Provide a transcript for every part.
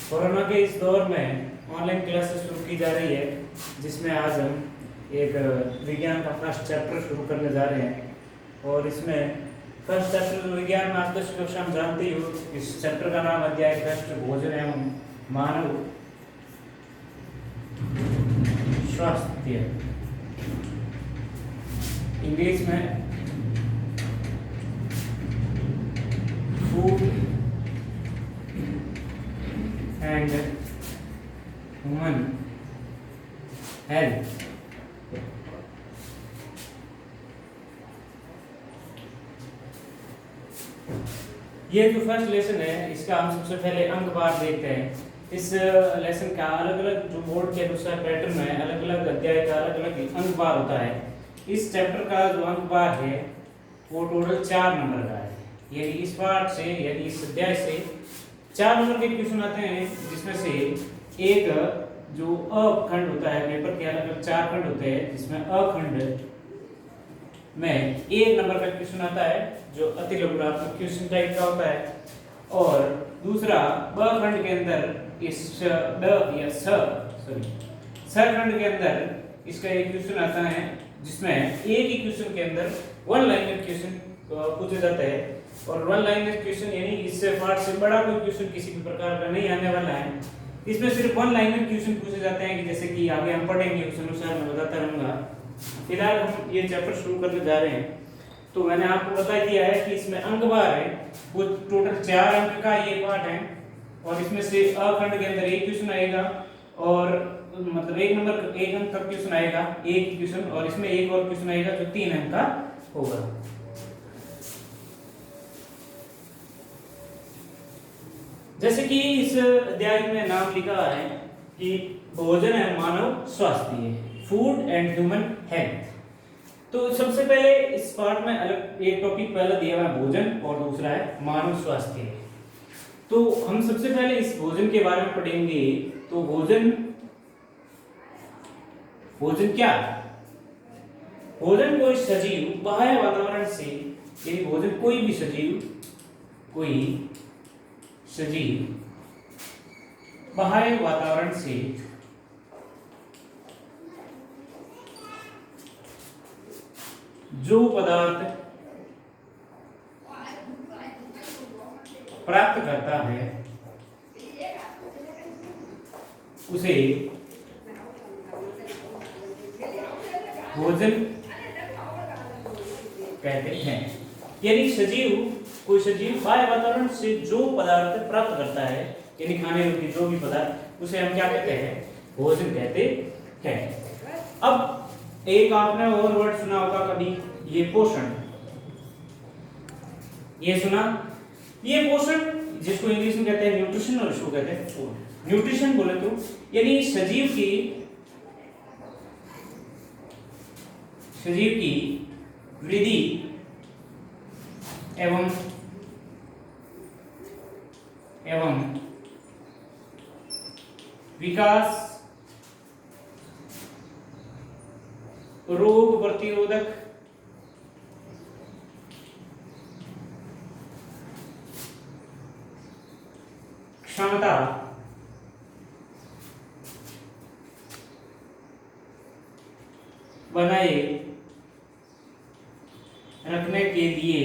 Corona के इस दौर में ऑनलाइन क्लासेस शुरू की जा रही है, जिसमें आज हम एक विज्ञान का फर्स्ट चैप्टर शुरू करने जा रहे हैं। और इसमें फर्स्ट चैप्टर विज्ञान में आपको हम जानते हो, इस चैप्टर का नाम अध्याय फर्स्ट भोजन एवं मानव स्वास्थ्य, इंग्लिश में फूड एंड ह्यूमन हेल्थ। ये जो फर्स्ट लेसन है, इसका हम सबसे पहले अंक बार देखते हैं। इस लेसन का अलग अलग जो बोर्ड के अनुसार पैटर्न है, अलग अलग अध्याय का अलग अलग अंक बार होता है। इस चैप्टर का जो अंक बार है वो टोटल 4 नंबर का है। यानी इस पार्ट से, यानी इस अध्याय से 4 नंबर के क्वेश्चन आते हैं, जिसमें से एक जो अखंड होता है, पेपर के अलग अलग 4 खंड होते हैं, जिसमें अखंड में 1 नंबर का क्वेश्चन आता है जो अति लघुत्मक क्वेश्चन टाइप का होता है। और दूसरा ब खंड के अंदर इस ड या स खंड के अंदर इसका एक क्वेश्चन आता है, जिसमें एक ही क्वेश्चन के अंदर वन लाइनर क्वेश्चन पूछे जाते हैं। और वन लाइनर क्वेश्चन यानी इससे पार्ट से बड़ा कोई क्वेश्चन किसी भी प्रकार का नहीं आने वाला है। इसमें सिर्फ वन लाइनर क्वेश्चन पूछे जाते हैं, कि जैसे कि आगे हम पढ़ेंगे उस अनुसार मैं बताता रहूंगा। फिलहाल हम ये चैप्टर शुरू करने जा रहे हैं। तो मैंने आपको बता दिया है कि इसमें अंक बार है, वो टोटल 4 अंक का ये पार्ट है। और इसमें से अखंड के अंदर एक क्वेश्चन आएगा, और मतलब 1 नंबर 1 अंक का क्वेश्चन आएगा, एक क्वेश्चन, और इसमें एक और क्वेश्चन आएगा जो 3 अंक का होगा। जैसे कि इस अध्याय में नाम लिखा है कि भोजन है मानव स्वास्थ्य, फूड एंड ह्यूमन हेल्थ। तो सबसे पहले इस पार्ट में अलग एक टॉपिक पहला दिया हुआ है भोजन, और दूसरा है मानव स्वास्थ्य। तो हम सबसे पहले इस भोजन के बारे में पढ़ेंगे। तो भोजन क्या है? भोजन कोई सजीव बाह्य वातावरण से, यदि भोजन कोई भी सजीव बाह्य वातावरण से जो पदार्थ प्राप्त करता है उसे भोजन कहते हैं। यानी कोई सजीव बाह्य वातावरण से जो पदार्थ प्राप्त करता है, यानी खाने योग्य जो भी पदार्थ, उसे हम क्या कहते हैं? भोजन कहते हैं। अब एक आपने और वर्ड सुना होगा कभी, ये पोषण। ये सुना? ये पोषण जिसको इंग्लिश में कहते हैं न्यूट्रिशन, और इसको कहते हैं फूड। न्यूट्रिशन बोले तो यानी सजीव की वृद्धि एवं विकास, रोग प्रतिरोधक क्षमता बनाए रखने के लिए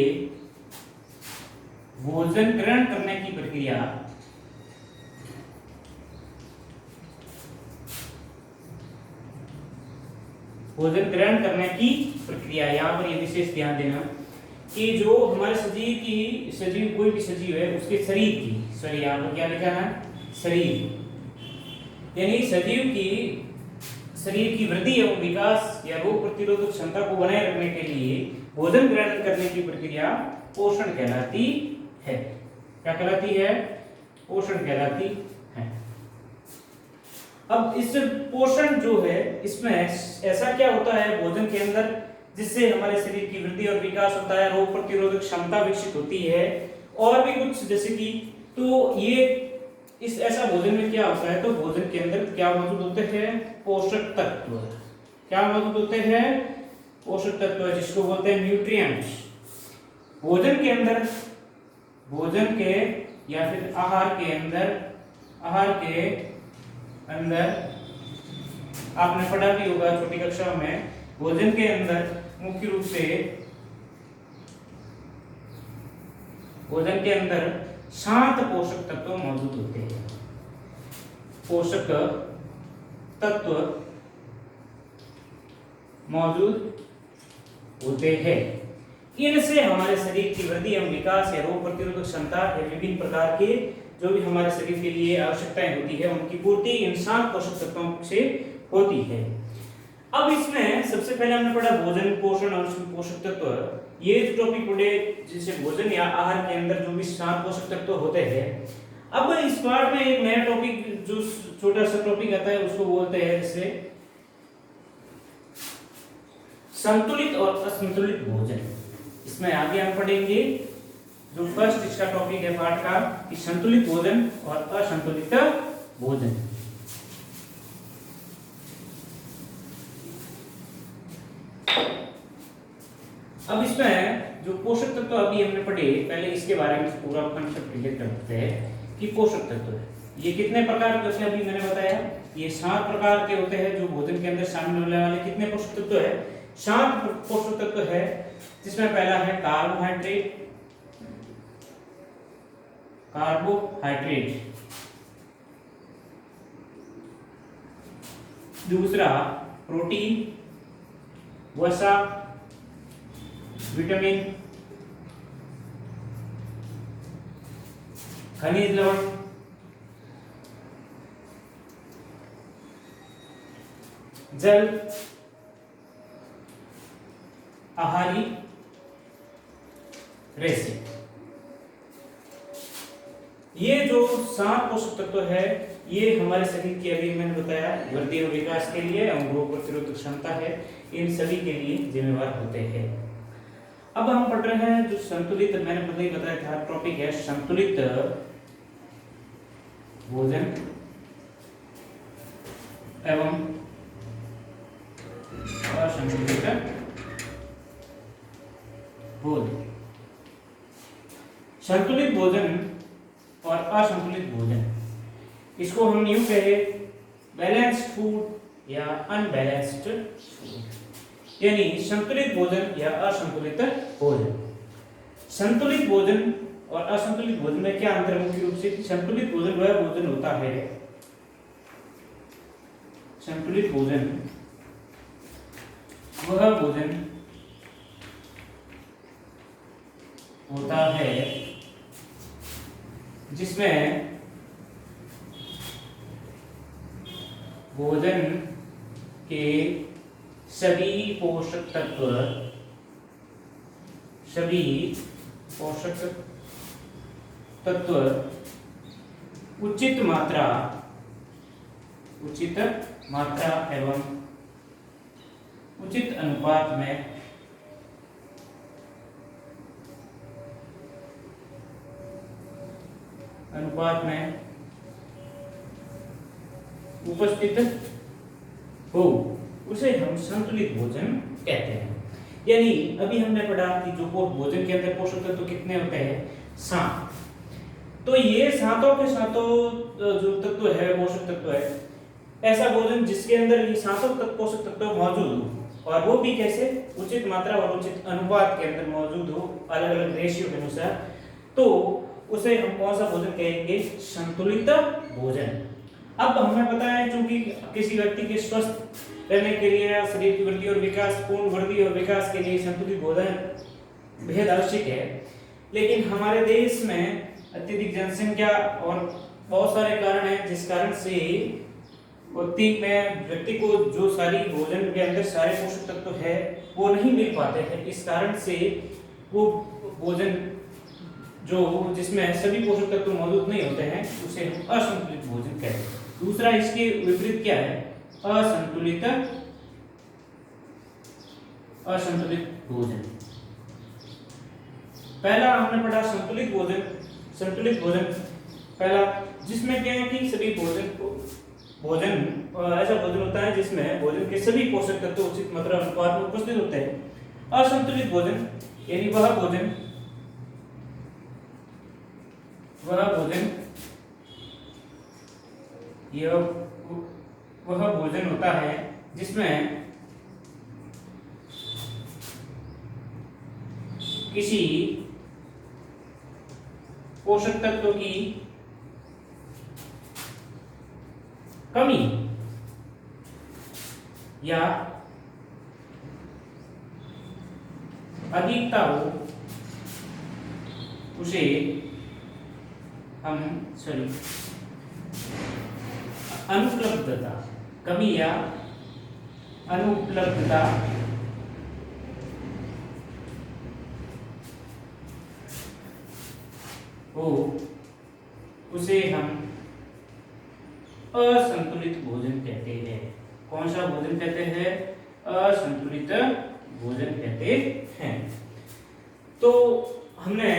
भोजन ग्रहण करने की प्रक्रिया यहाँ पर ये विशेष ध्यान देना कि जो हमारे सजीव कोई भी सजीव है, उसके शरीर की, यहाँ पर क्या लिखा है? शरीर। यानी शरीर की वृद्धि एवं विकास या रोग प्रतिरोधक क्षमता को बनाए रखने के लिए भोजन ग्रहण करने की प्रक्रिया पोषण कहलाती है। क्या कहलाती है? पोषण कहलाती है। अब इस पोषण जो है, इसमें ऐसा क्या होता है भोजन के अंदर, जिससे हमारे शरीर की वृद्धि और विकास होता है, रोग प्रतिरोधक क्षमता विकसित होती है, और भी कुछ जैसे कि, तो ये इस ऐसा भोजन में क्या होता है? तो भोजन के अंदर क्या मौजूद होते हैं? पोषक तत्व। क्या मौजूद होते हैं? पोषक तत्व, जिसको बोलते हैं न्यूट्रिएंट्स। भोजन के या फिर आहार के अंदर आहार के अंदर आपने पढ़ा भी होगा छोटी कक्षा में, भोजन के अंदर मुख्य रूप से भोजन के अंदर 7 पोषक तत्व मौजूद होते हैं। पोषक तत्व मौजूद होते हैं। इनसे हमारे शरीर की वृद्धि एवं विकास या रोग प्रतिरोधक क्षमता या विभिन्न प्रकार के जो भी हमारे शरीर के लिए आवश्यकताएं होती है उनकी पूर्ति इन 7 पोषक तत्वों से होती है। अब इसमें सबसे पहले हमने पढ़ा भोजन, पोषण और पोषक तत्व। ये जो टॉपिक पढ़े जिसे भोजन या आहार के अंदर जो भी 7 पोषक तत्व होते हैं। अब इस पार्ट में एक नया टॉपिक जो छोटा सा टॉपिक आता है उसको बोलते हैं जैसे संतुलित और असंतुलित भोजन। इसमें आगे हम पढ़ेंगे जो फर्स्ट इसका टॉपिक है पार्ट का कि संतुलित भोजन और असंतुलित भोजन। अब इसमें जो पोषक तत्व अभी हमने पढ़े, पहले इसके बारे में पूरा कॉन्सेप्ट क्लियर करते हैं कि पोषक तत्व है ये कितने प्रकार के होते हैं। अभी मैंने बताया ये 7 प्रकार के होते हैं जो भोजन के अंदर शामिल होने वाले कितने पोषक तत्व है, 7 पोषक तत्व है। जिसमें पहला है कार्बोहाइड्रेट, दूसरा प्रोटीन, वसा, विटामिन, खनिज लवण, जल, आहारी रेशे। ये जो 7 पोषक तत्व है ये हमारे शरीर की, अभी मैंने बताया, वृद्धि और विकास के लिए और रोग प्रतिरोधक क्षमता है, इन सभी के लिए जिम्मेवार होते हैं। अब हम पढ़ रहे हैं जो संतुलित, मैंने पहले ही बताया था टॉपिक है संतुलित भोजन एवं असंतुलित भोजन। संतुलित भोजन और असंतुलित भोजन, इसको हम यूं कहे बैलेंस्ड फूड या अनबैलेंस्ड फूड, यानी संतुलित भोजन या असंतुलित भोजन। संतुलित भोजन और असंतुलित भोजन में क्या अंतर है? मुख्य रूप से संतुलित भोजन वह भोजन होता है, संतुलित भोजन वह भोजन होता है जिसमें भोजन के सभी पोषक तत्व उचित मात्रा एवं उचित अनुपात में उपस्थित हो, उसे हम संतुलित भोजन कहते हैं। यानी अभी हमने पढ़ा कि जो भोजन के अंदर पोषक तत्व कितने होते हैं? 7। तो ये सातों के सातों जो तत्व है, पोषक तत्व है, ऐसा भोजन जिसके अंदर ये सातों पोषक तत्व मौजूद हो, और वो भी कैसे? उचित मात्रा और उचित अनुपात के अंदर मौजूद हो, अलग अलग रेशियो के अनुसार, तो उसे हम कौन सा भोजन कहेंगे? संतुलित भोजन। अब हमें पता है क्योंकि किसी व्यक्ति के स्वस्थ रहने के लिए, शरीर की वृद्धि और विकास, पूर्ण वृद्धि और विकास के लिए संतुलित भोजन बेहद आवश्यक है। लेकिन हमारे देश में अत्यधिक जनसंख्या और बहुत सारे कारण हैं जिस कारण से व्यक्ति को जो सारी भोजन के अंदर सारे पोषक तत्व है वो नहीं मिल पाते हैं। इस कारण से वो भोजन जो जिसमें सभी पोषक तत्व मौजूद नहीं होते हैं उसे हम असंतुलित भोजन कहते हैं। दूसरा इसके विपरीत क्या है? असंतुलित भोजन। पहला हमने पढ़ा संतुलित भोजन। संतुलित भोजन पहला जिसमें क्या है कि सभी भोजन ऐसा भोजन होता है जिसमें भोजन के सभी पोषक तत्व उचित मात्रा अनुपात में उपस्थित होते हैं। असंतुलित भोजन यानी वह भोजन यह वह भोजन होता है जिसमें किसी पोषक तत्व की कमी या अधिकता हो उसे हम अनुपलब्धता, कमी या अनुपलब्धता हो उसे हम असंतुलित भोजन कहते हैं। कौन सा भोजन कहते हैं? असंतुलित भोजन कहते हैं। तो हमने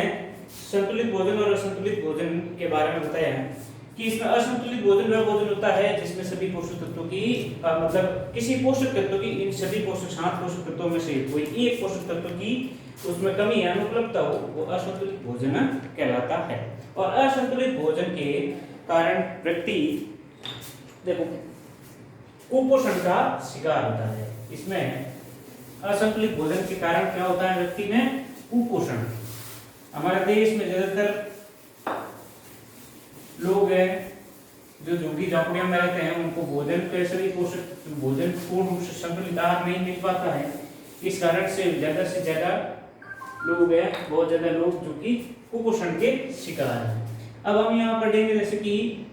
संतुलित भोजन और असंतुलित भोजन के बारे में बताया है कि इसमें असंतुलित भोजन वह भोजन होता है जिसमें सभी पोषक तत्वों की मतलब किसी पोषक तत्व की, इन सभी पोषक 7 पोषक तत्वों में से कोई एक पोषक तत्व की उसमें कमी या अनुपलब्धता हो, वो असंतुलित भोजन कहलाता है। और असंतुलित भोजन के कारण व्यक्ति देखो कुपोषण का शिकार होता है। इसमें असंतुलित भोजन के कारण क्या होता है? व्यक्ति में कुपोषण। हमारे देश में ज्यादातर लोग हैं जो झुग्गी झोंपड़ियों में रहते हैं, उनको भोजन के सभी पोषक भोजन पूर्ण रूप से संतुलित आहार नहीं मिल पाता है। इस कारण से ज्यादा लोग हैं, बहुत ज्यादा लोग जो कि कुपोषण के शिकार हैं। अब हम यहाँ पढ़ेंगे जैसे कि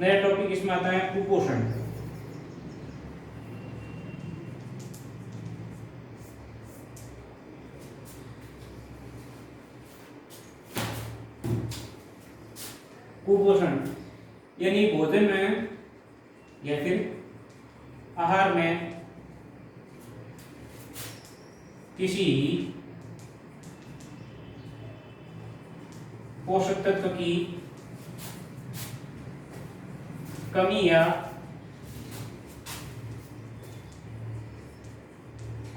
नया टॉपिक इसमें आता है कुपोषण। कुपोषण यानी भोजन में या फिर आहार में किसी पोषक तत्व की कमी या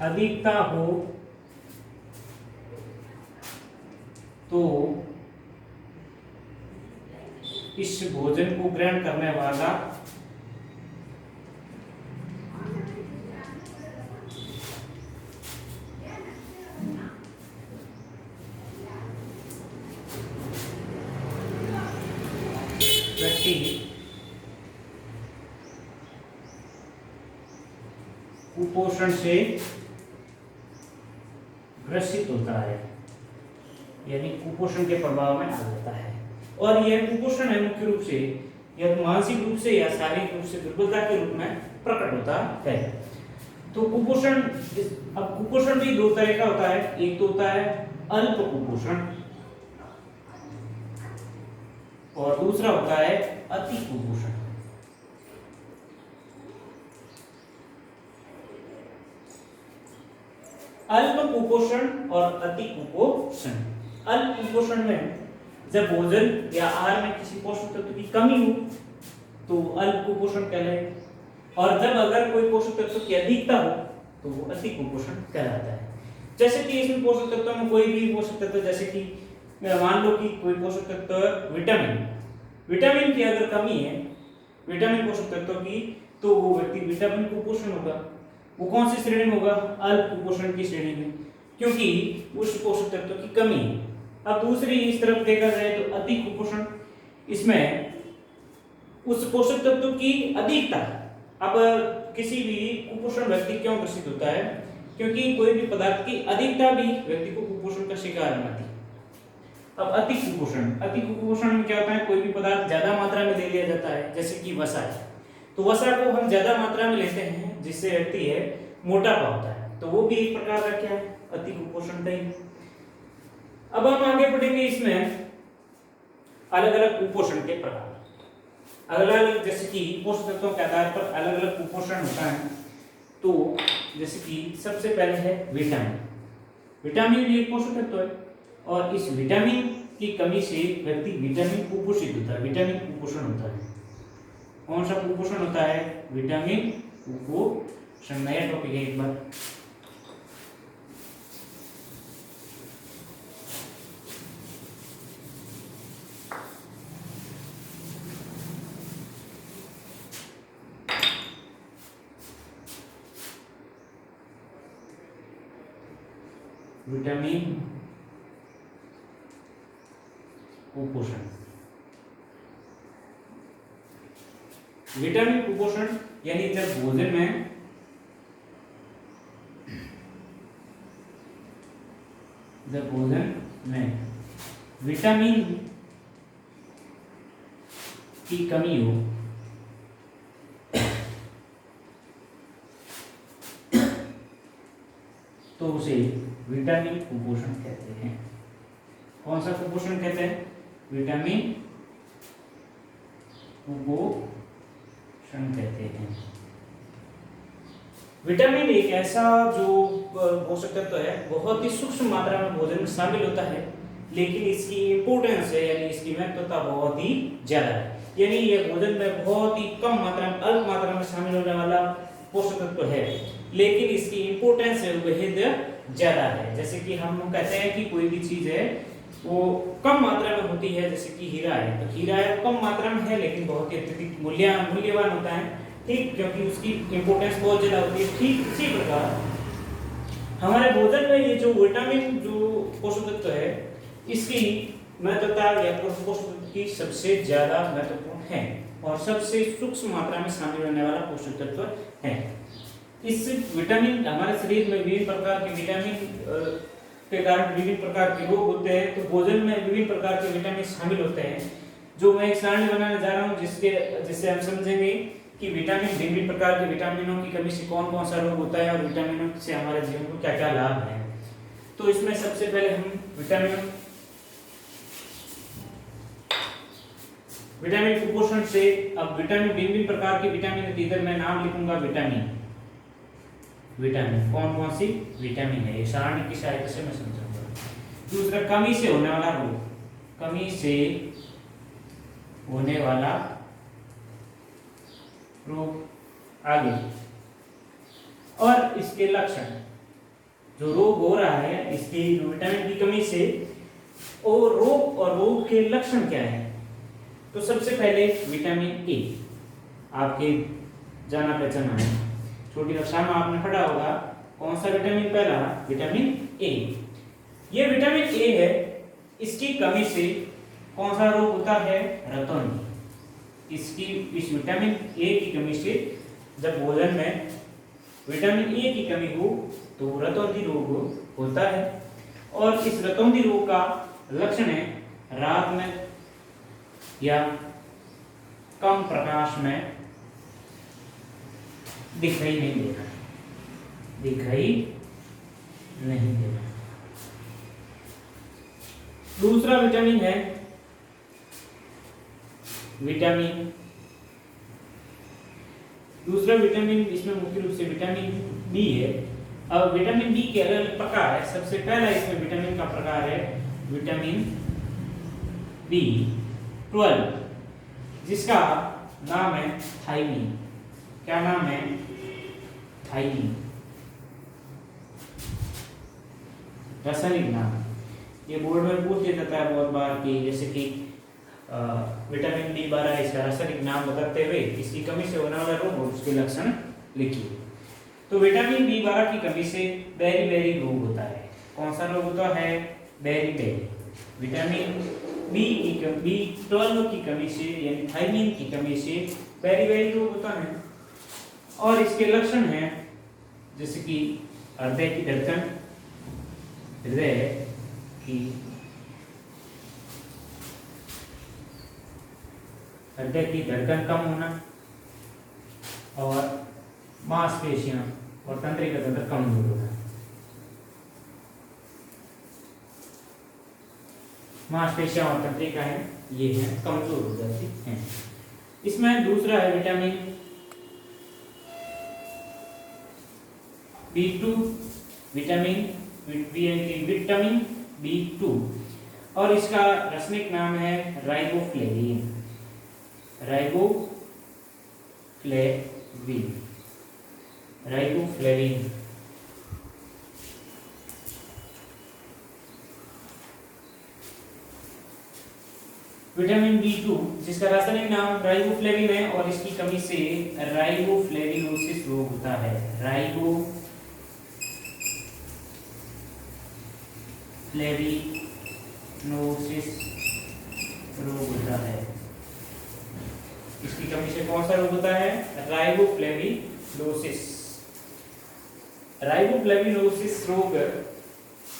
अधिकता हो तो इस भोजन को ग्रहण करने वाला व्यक्ति कुपोषण से ग्रसित होता है, यानी कुपोषण के प्रभाव में आ जाता है। और यह कुपोषण है मुख्य रूप से या मानसिक रूप से या शारीरिक रूप से दुर्बलता के रूप में प्रकट होता है। तो कुपोषण, अब कुपोषण भी 2 तरह का होता है। एक तो होता है अल्प कुपोषण और दूसरा होता है अति कुपोषण। अल्प कुपोषण और अति कुपोषण। अल्प कुपोषण में जब भोजन या आहार में किसी पोषक तत्व की कमी हो तो अल्प कुपोषण कहलाएगा, और जब अगर कोई पोषक तत्व की अधिकता हो तो वो अति कुपोषण कहलाता है। जैसे कि इसमें पोषक तत्वों में कोई भी पोषक तत्व, जैसे कि मान लो कि कोई पोषक तत्व विटामिन की अगर कमी है, विटामिन पोषक तत्व की, तो वो व्यक्ति विटामिन कुपोषण होगा। वो कौन सी श्रेणी में होगा? अल्प कुपोषण की श्रेणी में, क्योंकि उस पोषक तत्व की कमी है। अब दूसरी इस तरफ देखा जाए तो अति कुपोषण, इसमें उस पोषक तत्व की अधिकता। अब किसी भी कुपोषण व्यक्ति क्यों ग्रसित होता है? क्योंकि कोई भी पदार्थ की अधिकता भी व्यक्ति को कुपोषण का शिकार बनाती है। अब अति कुपोषण में क्या होता है? कोई भी पदार्थ ज्यादा मात्रा में ले लिया जाता है, जैसे कि वसा है, तो वसा को हम ज्यादा मात्रा में लेते हैं जिससे व्यक्ति है मोटापा होता है, तो वो भी एक प्रकार का क्या है? अति कुपोषण का ही। अब हम आगे बढ़ेंगे, इसमें अलग अलग कुपोषण के प्रकार, अलग अलग, जैसे कि पोषक तत्वों के आधार पर अलग अलग कुपोषण होता है। तो जैसे कि सबसे पहले है विटामिन भी एक पोषक तत्व है, और इस विटामिन की कमी से व्यक्ति विटामिन कुपोषित होता है, विटामिन कुपोषण होता है। कौन सा कुपोषण होता है? विटामिन कुपोषण। नया टॉपिक है एक बार। विटामिन कुपोषण। विटामिन कुपोषण यानी जब भोजन में विटामिन की कमी हो तो उसे विटामिन कुपोषण कहते हैं। कौन सा कुपोषण कहते हैं? विटामिन कुपोषण कहते हैं। विटामिन एक ऐसा जो पोषक तत्व है, बहुत ही सूक्ष्म मात्रा में भोजन में शामिल होता है, लेकिन इसकी इंपोर्टेंस है यानी इसकी महत्वता बहुत ही ज्यादा है। यानी यह भोजन में बहुत ही कम मात्रा में, अल्प मात्रा में शामिल होने वाला पोषक तत्व है, लेकिन इसकी इंपोर्टेंस है बेहद ज्यादा है। जैसे कि हम कहते हैं कि कोई भी चीज है वो कम मात्रा में होती है, जैसे कि हीरा है, तो हीरा है कम मात्रा में है लेकिन बहुत ही अत्यधिक मूल्यवान होता है, ठीक, क्योंकि उसकी इंपोर्टेंस बहुत ज्यादा होती है। ठीक इसी प्रकार हमारे भोजन में ये जो विटामिन जो पोषक तत्व है, इसकी महत्वता या पोषक तत्व की सबसे ज्यादा महत्वपूर्ण है और सबसे सूक्ष्म मात्रा में शामिल होने वाला पोषक तत्व है। इस विटामिन हमारे शरीर में विभिन्न प्रकार के विटामिन के कारण विभिन्न प्रकार के रोग होते हैं, तो भोजन में विभिन्न प्रकार के विटामिन शामिल होते हैं, जो मैं एक सारणी बनाने जा रहा हूँ जिससे हम समझेंगे कि विभिन्न प्रकार के विटामिनों की कमी से कौन कौन सा रोग होता है और विटामिनों से हमारे जीवन को क्या क्या लाभ है। तो इसमें सबसे पहले हम विटामिन कुपोषण से, अब विभिन्न प्रकार के विटामिन, इधर मैं नाम लिखूंगा विटामिन कौन कौन सी विटामिन है, सारणी की सहायता से मैं समझाऊंगा। दूसरा, कमी से होने वाला रोग, कमी से होने वाला रोग आगे, और इसके लक्षण, जो रोग हो रहा है इसकी विटामिन की कमी से, और रोग के लक्षण क्या है। तो सबसे पहले विटामिन ए, आपके जाना पहचाना है, छोटी कक्षा में आपने पढ़ा होगा, कौन सा विटामिन पहला? Vitamin A. ये विटामिन ए है, इसकी कमी से कौन सा रोग होता है? रतौंधी। इस विटामिन ए की कमी से जब भोजन में विटामिन ए की कमी हो तो रतौंधी रोग होता है, और इस रतौंधी रोग का लक्षण है रात में या कम प्रकाश में दिखाई नहीं देना। दूसरा विटामिन है दूसरा विटामिन इसमें मुख्य रूप से विटामिन बी है। अब विटामिन बी के अलग अलग प्रकार है। सबसे पहला इसमें विटामिन का प्रकार है विटामिन B12, जिसका नाम है थायमीन। क्या नाम है? थायमीन, रासायनिक नाम। ये बोर्ड में पूछ दिया जाता है बहुत बार कि जैसे कि विटामिन B12, इसका रासायनिक नाम बताते हुए इसकी कमी से होने वाला रोग और उसके लक्षण लिखिए। तो विटामिन B12 की कमी से बेरी रोग होता है। कौन सा रोग होता है? बेरी। विटामिन B12 की कमी से यानी थायमीन की कमी से बेरी रोग होता है, और इसके लक्षण हैं जैसे कि हृदय की धड़कन कम होना, और मांसपेशियां और तंत्रिका तंत्र कमजोर होना। मांसपेशियां और तंत्रिकाएं ये हैं कमजोर हो जाती हैं। इसमें दूसरा है विटामिन B2, विटामिन B2, और इसका रासायनिक नाम है राइबोफ्लेविन। विटामिन B2 जिसका रासायनिक नाम राइबोफ्लेविन है, और इसकी कमी से राइबोफ्लेविनोसिस रोग होता है। फ्लेविनोसिस रोग होता है। इसकी कमी से कौन सा रोग होता है? राइबोफ्लेविनोसिस। राइबोफ्लेविनोसिस रोग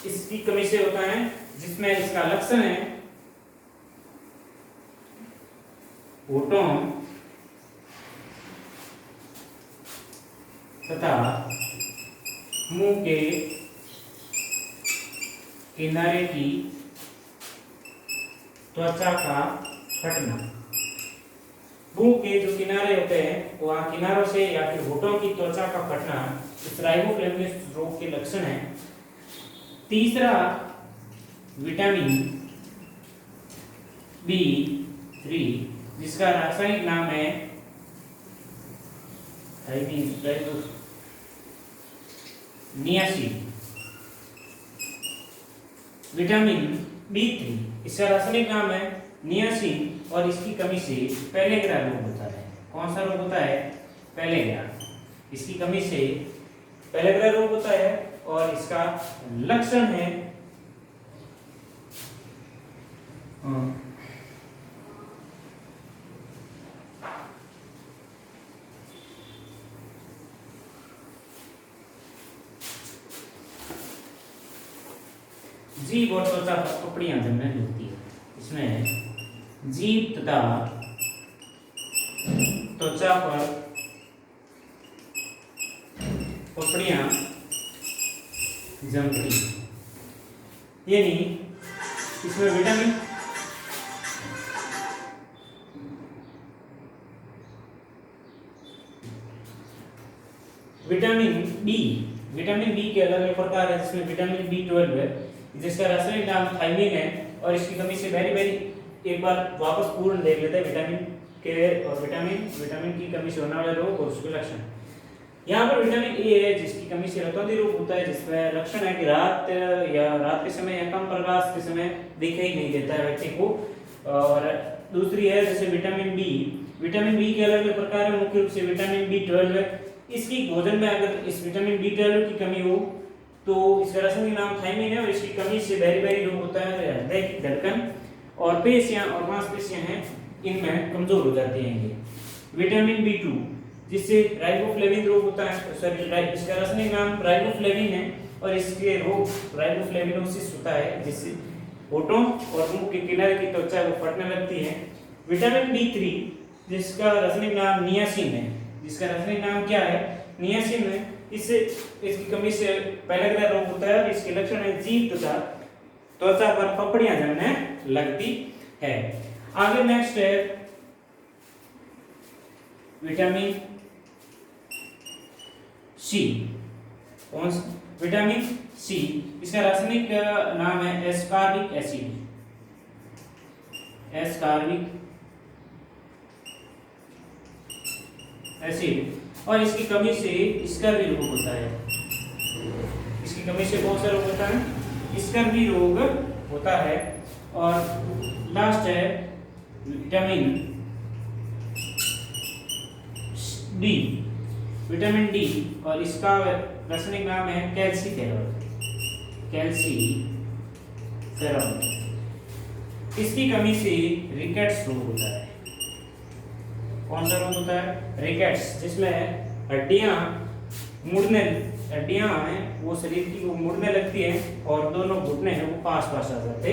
इसकी कमी से होता है, जिसमें इसका लक्षण है होठों तथा मुंह के किनारे की त्वचा का फटना। मुंह के जो किनारे होते हैं वहां किनारों से या फिर होठों की त्वचा का फटना इस राइबोफ्लेविनोसिस रोग के लक्षण है। तीसरा विटामिन B3, जिसका रासायनिक नाम है नियासिन। विटामिन B3 इसका रासायनिक नाम है नियासिन और इसकी कमी से पेलेग्रा रोग होता है। कौन सा रोग होता है? पेलेग्रा। इसकी कमी से पेलेग्रा रोग होता है और इसका लक्षण है जीभ और त्वचा पर पपड़ियां जमने लगती है। इसमें जीभ तथा त्वचा पर पपड़ियां जमती है। यानी इसमें विटामिन बी के अलग अलग प्रकार है, जिसमें विटामिन B12 है, जिसका रासायनिक नाम थायमिन है और इसकी कमी से वेरी एक बार वापस पूर्ण देख लेते हैं विटामिन की कमी से होने वाले रोग और उसके लक्षण। यहाँ पर विटामिन ए है, जिसकी कमी से रतौंधी रोग होता है, जिसमें लक्षण है कि रात के समय या कम प्रकाश के समय दिखाई नहीं देता है व्यक्ति को। और दूसरी है जैसे विटामिन बी के अलग अलग प्रकार है, मुख्य रूप से विटामिन B12 है। इसकी भोजन में अगर इस विटामिन B12 की कमी हो तो इसका रासायनिक नाम थायमिन है और इसकी कमी से बेरी रोग होता है, हृदय की धड़कन और पेशियां और मांसपेशियां हैं इनमें कमजोर हो जाती हैं। विटामिन B2 जिससे राइबोफ्लेविन रोग होता है, इसका रासायनिक नाम राइबोफ्लेविन है और इसके रोग राइबोफ्लेविनोसिस होता है, जिससे होठों और मुंह के किनारे की त्वचा को फटने लगती है। विटामिन B3 जिसका रासायनिक नाम नियासिन है, जिसका रासायनिक नाम क्या है? नियासिन है। इससे इसकी कमी से पेलेग्रा रोग होता है और इसके लक्षण है जीभ तथा त्वचा पर पपड़ियां जमने लगती है। आगे नेक्स्ट है विटामिन सी। विटामिन सी, इसका रासायनिक नाम है एस्कॉर्बिक एसिड और इसकी कमी से स्कर्वी रोग होता है। इसकी कमी से कौन सा रोग होता है? स्कर्वी रोग होता है। और लास्ट है विटामिन डी और इसका रासायनिक नाम है कैल्सीफेरॉल। इसकी कमी से रिकेट्स रोग होता है। कौन सा रोग होता है? रिकेट्स, जिसमें हड्डियां हैं वो शरीर की वो मुड़ने लगती हैं और दोनों घुटने हैं वो पास आ जाते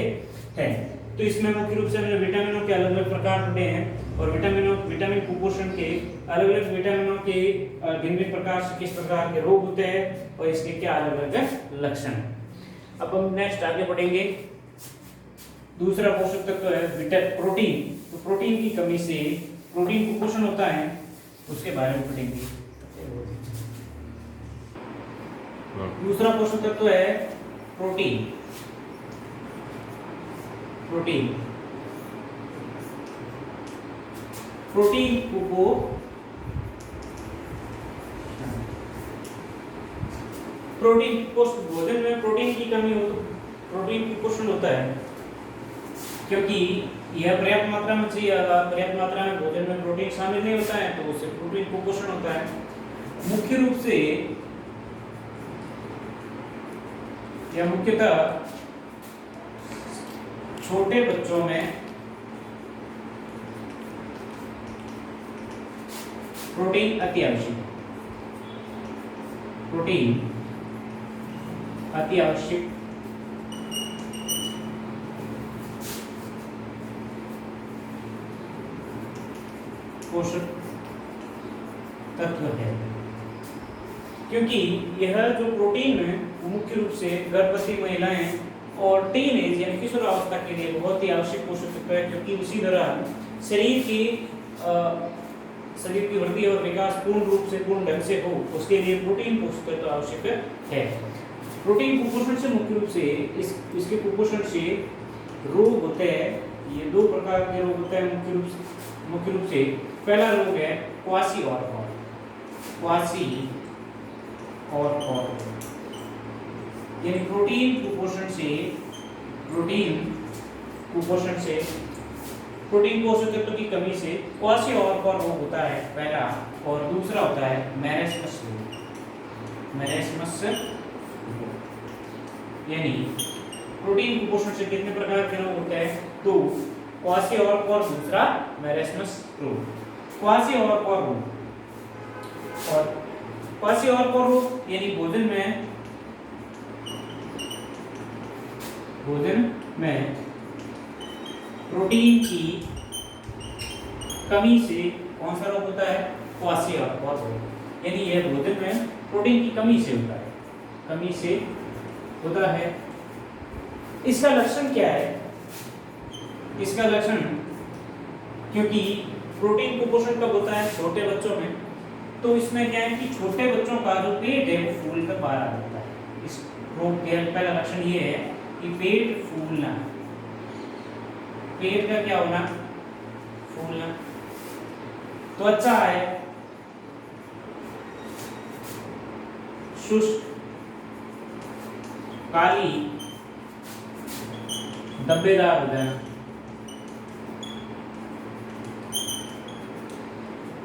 हैं। तो इसमें मुख्य रूप से विटामिनों के अलग अलग प्रकार होते हैं और विटामिन कुपोषण के अलग अलग विटामिनों के भिन्न भिन्न प्रकार से किस प्रकार के रोग होते हैं और इसके क्या अलग अलग लक्षण हैं। अब हम नेक्स्ट आगे बढ़ेंगे। दूसरा पोषक तत्व है प्रोटीन। तो प्रोटीन की कमी से प्रोटीन कुपोषण होता है, उसके बारे में पढ़ेंगे। दूसरा पोषक तत्व है प्रोटीन। प्रोटीन भोजन में प्रोटीन की कमी हो तो प्रोटीन कुपोषण होता है, क्योंकि यह पर्याप्त मात्रा में चाहिए। अगर पर्याप्त मात्रा में भोजन में प्रोटीन शामिल नहीं होता है तो उससे प्रोटीन कुपोषण होता है। मुख्य रूप से या मुख्यतः छोटे बच्चों में प्रोटीन अति आवश्यक, प्रोटीन अति आवश्यक पोषक तत्व है, क्योंकि यह जो प्रोटीन है वो मुख्य रूप से गर्भवती महिलाएं और टीनेज यानी किशोरावस्था के लिए बहुत ही आवश्यक पोषक तत्व है, क्योंकि उसी दौरान शरीर की वृद्धि और विकास पूर्ण रूप से पूर्ण ढंग से हो, उसके लिए प्रोटीन पोषक तत्व आवश्यक है। प्रोटीन कुपोषण से मुख्य रूप से इसके कुपोषण से रोग होते हैं। ये दो प्रकार के रोग होते हैं मुख्य रूप से। पहला रोग है क्वासी और यानी प्रोटीन पोषक तत्व की कमी से क्वासी और रोग होता है पहला, और दूसरा होता है मैरेस्मस यानी प्रोटीन कुपोषण से कितने प्रकार के रोग होते हैं? तो क्वासी और दूसरा मैरेस्मस रोग। क्वासी और रोग यानी भोजन में प्रोटीन की कमी से कौन सा रोग होता है? क्वासी और रोग। यानी यह भोजन में प्रोटीन की कमी से होता है। इसका लक्षण क्या है? इसका लक्षण, क्योंकि प्रोटीन कुपोषण कब होता है? छोटे बच्चों में। तो इसमें क्या है कि छोटे बच्चों का जो पेट है वो फूल कर बाहर आ जाता है। इस रोग का पहला लक्षण ये है कि पेट फूलना, पेट का क्या होना? फूलना। त्वचा है शुष्क, काली, धब्बेदार हो जाना।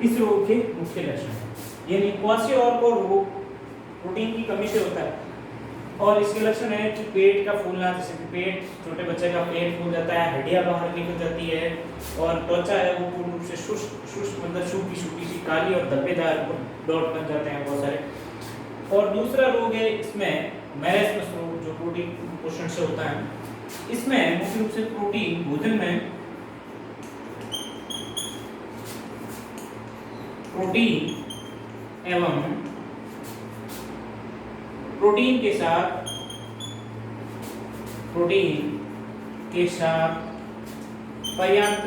इस रोग के मुख्य लक्षण हैं। यानी क्वासी और रोग प्रोटीन की कमी से होता है, और इसके लक्षण है कि पेट का फूलना, जैसे कि पेट, छोटे बच्चे का पेट फूल जाता है, हड्डियां बाहर निकल जाती है, और त्वचा है वो पूर्ण रूप से शुष्क मतलब सूखी सी काली और धब्बेदार डॉट बन जाते हैं बहुत सारे। और दूसरा रोग है इसमें मैरेस्मस रोग, जो प्रोटीन कुपोषण से होता है। इसमें मुख्य रूप से प्रोटीन भोजन में प्रोटीन एवं प्रोटीन के साथ पर्याप्त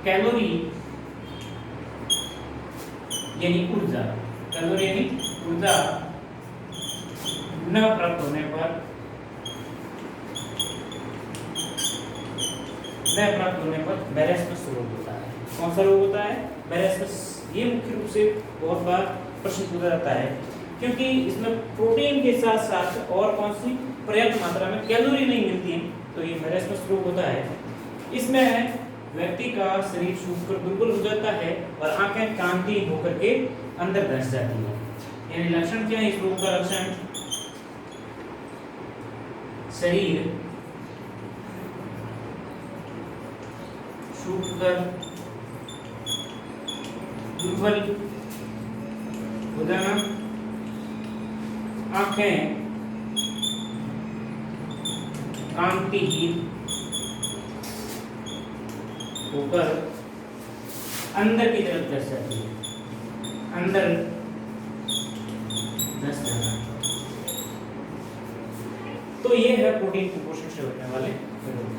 कैलोरी यानी ऊर्जा न प्राप्त होने पर मैरेस्मस रोग होता है। कौन सा रोग होता है? मैरेस्मस। ये मुख्य रूप से बहुत बार प्रश्न पूछा जाता है, क्योंकि इसमें प्रोटीन के साथ साथ और कौन सी पर्याप्त मात्रा में कैलोरी नहीं मिलती है, तो ये मैरेस्मस रोग होता है। इसमें व्यक्ति का शरीर सूखकर दुर्बल हो जाता है और आंखें कांति होकर के अंदर धंस जाती है। यानी लक्षण क्या है इस रोग का? लक्षण शरीर सूखकर दुर्बल हो जाना, आंखें कांतिहीन होकर अंदर की तरफ धंस जाती है, अंदर धंस जाना। तो ये है प्रोटीन कुपोषण से होने वाले रोग।